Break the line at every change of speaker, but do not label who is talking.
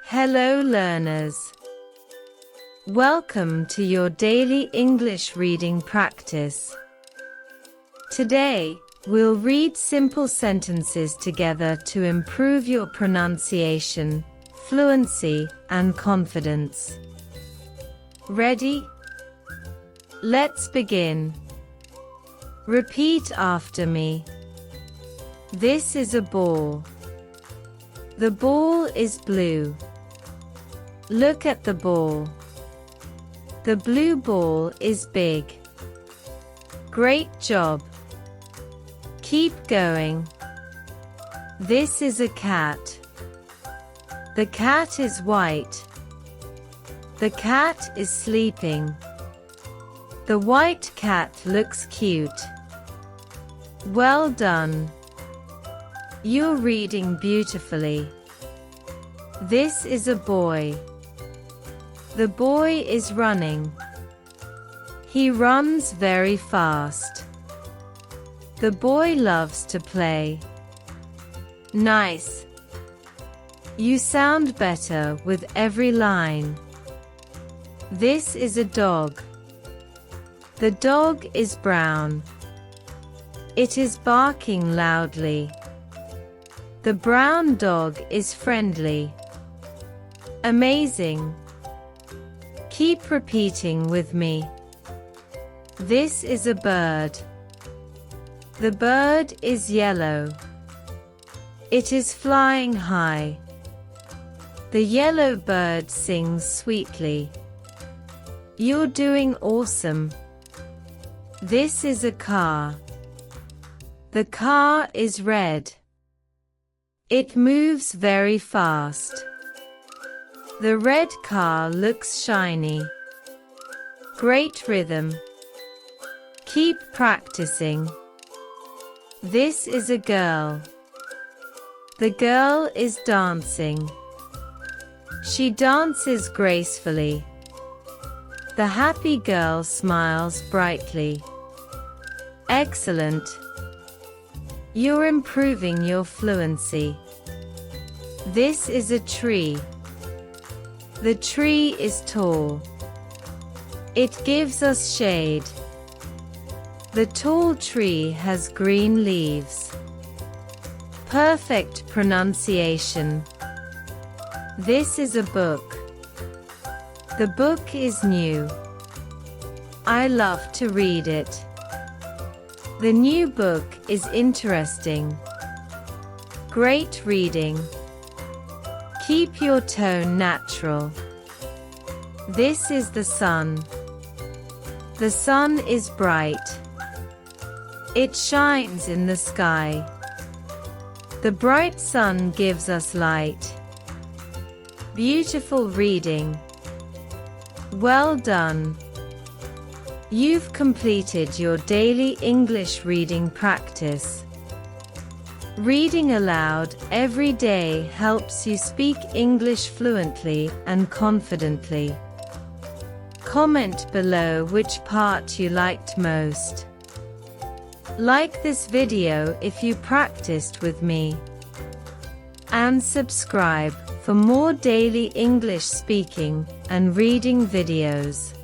Hello learners. Welcome to your daily English reading practice. Today, we'll read simple sentences together to improve your pronunciation, fluency, and confidence. Ready? Let's begin. Repeat after me. This is a ball. The ball is blue. Look at the ball. The blue ball is big. Great job. Keep going. This is a cat. The cat is white. The cat is sleeping. The white cat looks cute. Well done. You're reading beautifully. This is a boy. The boy is running. He runs very fast. The boy loves to play. Nice. You sound better with every line. This is a dog. The dog is brown. It is barking loudly. The brown dog is friendly. Amazing. Keep repeating with me. This is a bird. The bird is yellow. It is flying high. The yellow bird sings sweetly. You're doing awesome. This is a car. The car is red. It moves very fast. The red car looks shiny. Great rhythm. Keep practicing. This is a girl. The girl is dancing. She dances gracefully. The happy girl smiles brightly. Excellent. You're improving your fluency. This is a tree. The tree is tall. It gives us shade. The tall tree has green leaves. Perfect pronunciation. This is a book. The book is new. I love to read it. The new book is interesting. Great reading. Keep your tone natural. This is the sun. The sun is bright. It shines in the sky. The bright sun gives us light. Beautiful reading. Well done. You've completed your daily English reading practice. Reading aloud every day helps you speak English fluently and confidently. Comment below which part you liked most. Like this video if you practiced with me. And subscribe for more daily English speaking and reading videos.